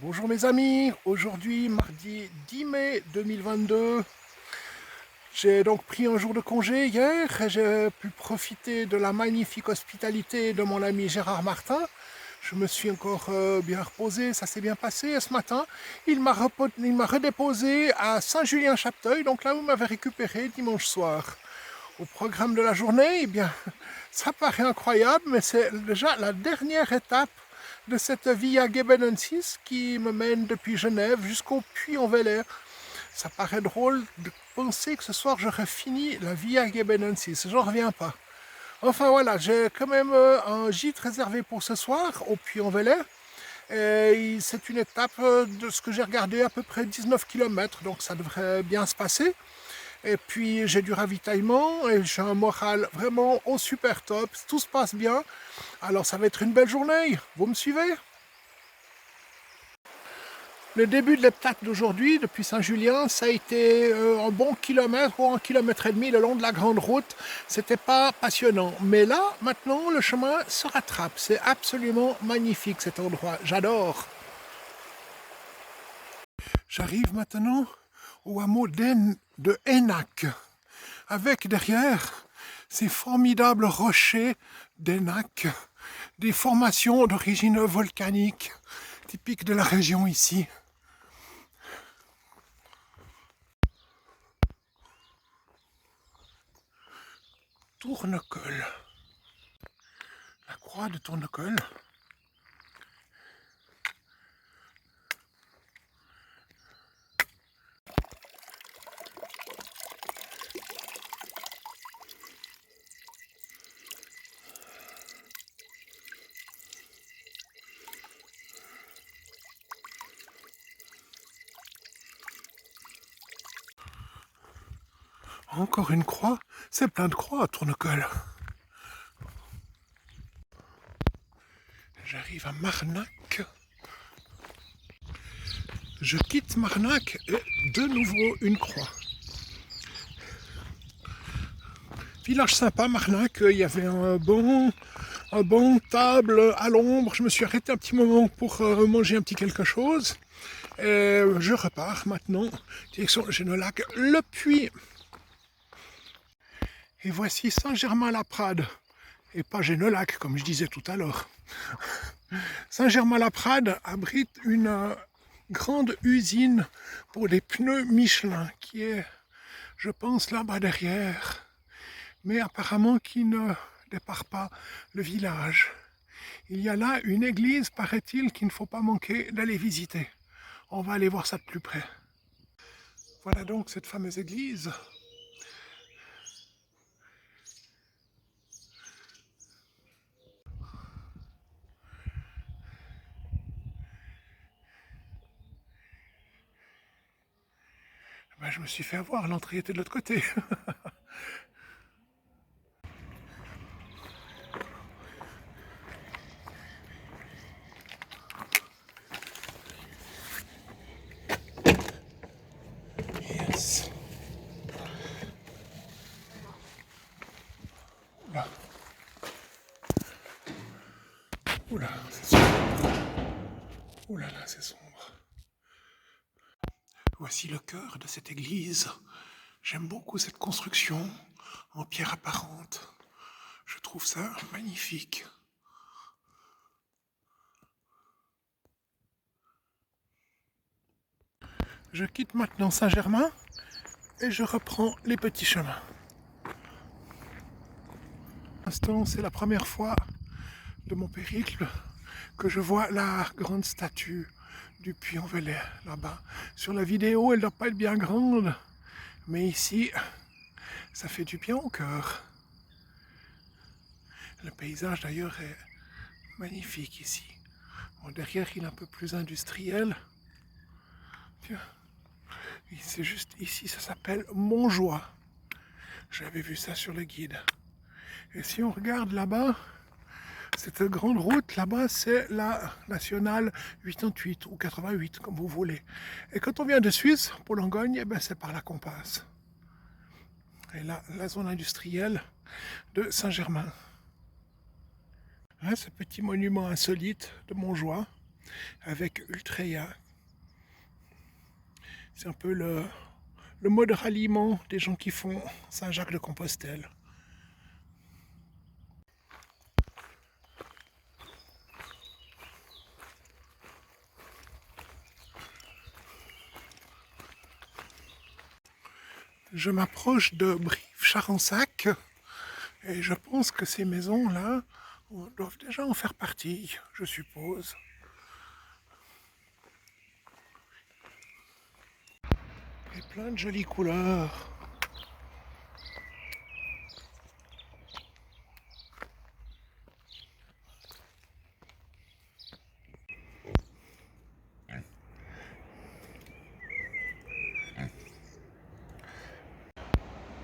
Bonjour mes amis, aujourd'hui mardi 10 mai 2022, j'ai donc pris un jour de congé hier et j'ai pu profiter de la magnifique hospitalité de mon ami Gérard Martin. Je me suis encore bien reposé, ça s'est bien passé et ce matin il m'a redéposé à Saint-Julien-Chapteuil, donc là où il m'avait récupéré dimanche soir. Au programme de la journée, eh bien, ça paraît incroyable, mais c'est déjà la dernière étape de cette Via Gebenensis qui me mène depuis Genève jusqu'au Puy-en-Velay. Ça paraît drôle de penser que ce soir j'aurais fini la Via Gebenensis, j'en reviens pas. Enfin voilà, j'ai quand même un gîte réservé pour ce soir au Puy-en-Velay. C'est une étape de ce que j'ai regardé à peu près 19 km, donc ça devrait bien se passer. Et puis j'ai du ravitaillement et j'ai un moral vraiment au super top, tout se passe bien. Alors ça va être une belle journée, vous me suivez? Le début de l'heptade d'aujourd'hui, depuis Saint-Julien, ça a été un bon kilomètre ou 1,5 km le long de la grande route. C'était pas passionnant. Mais là, maintenant, le chemin se rattrape. C'est absolument magnifique cet endroit. J'adore. J'arrive maintenant au hameau de Aynac, avec derrière ces formidables rochers d'Aynac, des formations d'origine volcanique, typiques de la région ici. Tournecoll, la croix de Tournecoll. Encore une croix, c'est plein de croix à Tournecoll. J'arrive à Marnac. Je quitte Marnac et de nouveau une croix. Village sympa, Marnac, il y avait un bon table à l'ombre. Je me suis arrêté un petit moment pour manger un petit quelque chose. Et je repars maintenant, direction Génolac, le Puy. Et voici Saint-Germain-la-Prade. Et pas Génolac, comme je disais tout à l'heure. Saint-Germain-la-Prade abrite une grande usine pour des pneus Michelin, qui est, je pense, là-bas derrière, mais apparemment qui ne départ pas le village. Il y a là une église, paraît-il, qu'il ne faut pas manquer d'aller visiter. On va aller voir ça de plus près. Voilà donc cette fameuse église. Ben, je me suis fait avoir, l'entrée était de l'autre côté. Yes. Oula. Oula, c'est sombre. Oula là, c'est sombre. Voici le cœur de cette église. J'aime beaucoup cette construction en pierre apparente. Je trouve ça magnifique. Je quitte maintenant Saint-Germain et je reprends les petits chemins. Pour l'instant, c'est la première fois de mon périple que je vois la grande statue du Puy-en-Velay là-bas. Sur la vidéo, elle ne doit pas être bien grande, mais ici, ça fait du bien au cœur. Le paysage d'ailleurs est magnifique ici. Bon, derrière, il est un peu plus industriel. Tiens, c'est juste ici, ça s'appelle Montjoie. J'avais vu ça sur le guide. Et si on regarde là-bas, cette grande route là-bas, c'est la nationale 88 ou 88, comme vous voulez. Et quand on vient de Suisse, pour Langogne, eh ben, c'est par là qu'on passe. Et là, la zone industrielle de Saint-Germain. Là, ce petit monument insolite de Montjoie. avec Ultreya. C'est un peu le mode ralliement des gens qui font Saint-Jacques-de-Compostelle. Je m'approche de Brive-Charensac et je pense que ces maisons-là doivent déjà en faire partie, je suppose. Et plein de jolies couleurs.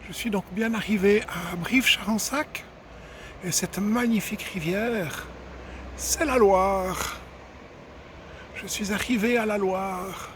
Je suis donc bien arrivé à Brive-Charensac et cette magnifique rivière, c'est la Loire. Je suis arrivé à la Loire.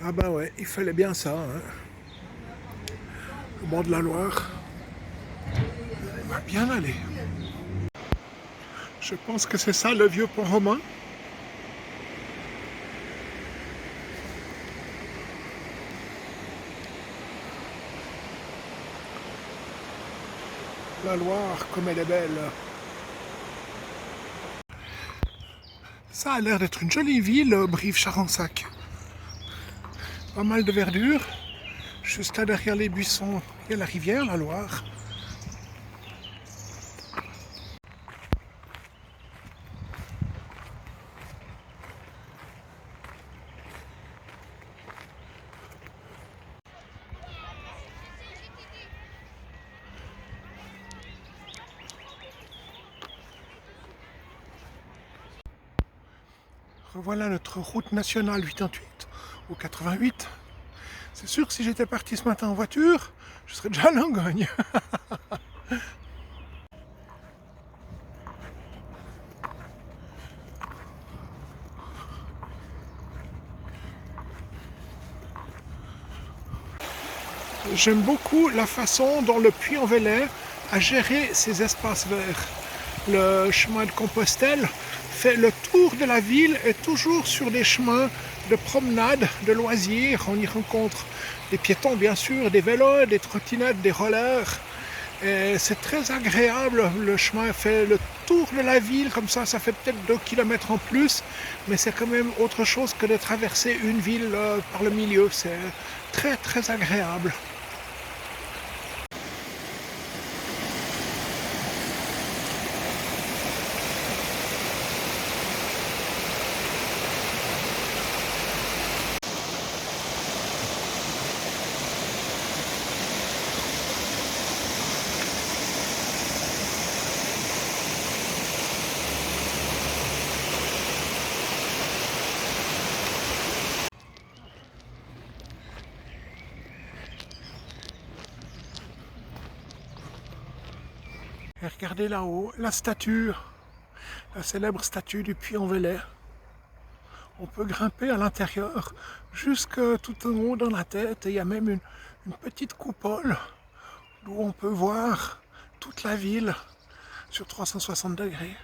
Ah bah ouais, il fallait bien ça, hein. Le bord de la Loire, on va bien aller. Je pense que c'est ça le vieux pont romain. La Loire, comme elle est belle. Ça a l'air d'être une jolie ville, Brive-Charensac. Pas mal de verdure. Juste là derrière les buissons, il y a la rivière, la Loire. Revoilà notre route nationale 88 ou 88. C'est sûr que si j'étais parti ce matin en voiture, je serais déjà à Langogne. J'aime beaucoup la façon dont le Puy-en-Velay a géré ses espaces verts. Le chemin de Compostelle fait le tour de la ville et toujours sur des chemins de promenade, de loisirs. On y rencontre des piétons bien sûr, des vélos, des trottinettes, des rollers. Et c'est très agréable, le chemin fait le tour de la ville, comme ça fait peut-être 2 km en plus, mais c'est quand même autre chose que de traverser une ville par le milieu, c'est très très agréable. Et regardez là-haut, la statue, la célèbre statue du Puy-en-Velay. On peut grimper à l'intérieur, jusque tout en haut dans la tête, et il y a même une petite coupole d'où on peut voir toute la ville sur 360 degrés.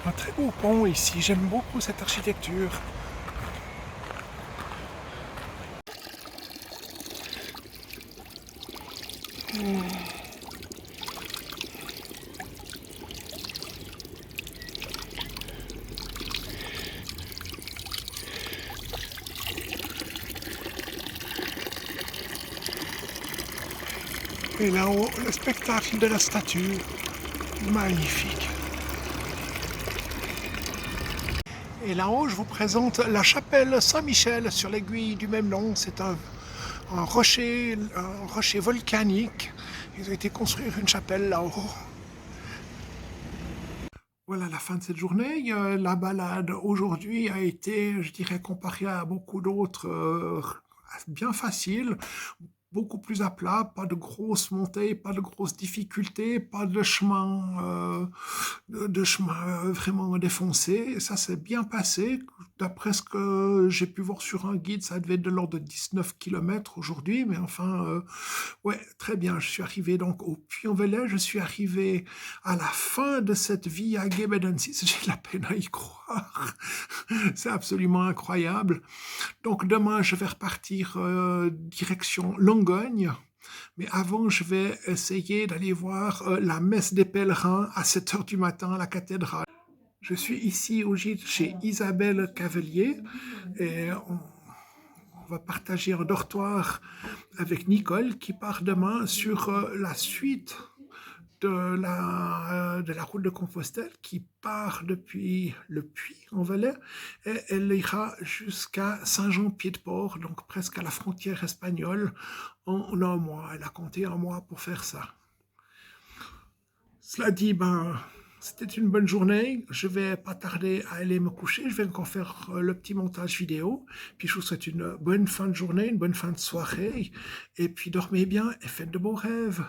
Un très beau pont ici, j'aime beaucoup cette architecture. Et là-haut, le spectacle de la statue, magnifique. Et là-haut, je vous présente la chapelle Saint-Michel sur l'aiguille du même nom. C'est un rocher volcanique. Ils ont été construire une chapelle là-haut. Voilà la fin de cette journée. La balade aujourd'hui a été, je dirais, comparée à beaucoup d'autres, bien facile. Beaucoup plus à plat, pas de grosses montées, pas de grosses difficultés, pas de chemin de chemin vraiment défoncé. Et ça s'est bien passé. D'après ce que j'ai pu voir sur un guide, ça devait être de l'ordre de 19 kilomètres aujourd'hui. Mais enfin, ouais, très bien. Je suis arrivé donc au Puy-en-Velay. Je suis arrivé à la fin de cette Via Gebedensis. J'ai la peine à y croire. C'est absolument incroyable. Donc demain, je vais repartir direction Langogne. Mais avant, je vais essayer d'aller voir la messe des pèlerins à 7 heures du matin à la cathédrale. Je suis ici au gîte chez Isabelle Cavelier et on va partager un dortoir avec Nicole qui part demain sur la suite de la route de Compostelle qui part depuis le Puy-en-Velay et elle ira jusqu'à Saint-Jean-Pied-de-Port, donc presque à la frontière espagnole, en un mois. Elle a compté un mois pour faire ça. Cela dit, ben, c'était une bonne journée. Je vais pas tarder à aller me coucher. Je vais encore faire le petit montage vidéo. Puis je vous souhaite une bonne fin de journée, une bonne fin de soirée. Et puis dormez bien et faites de beaux rêves.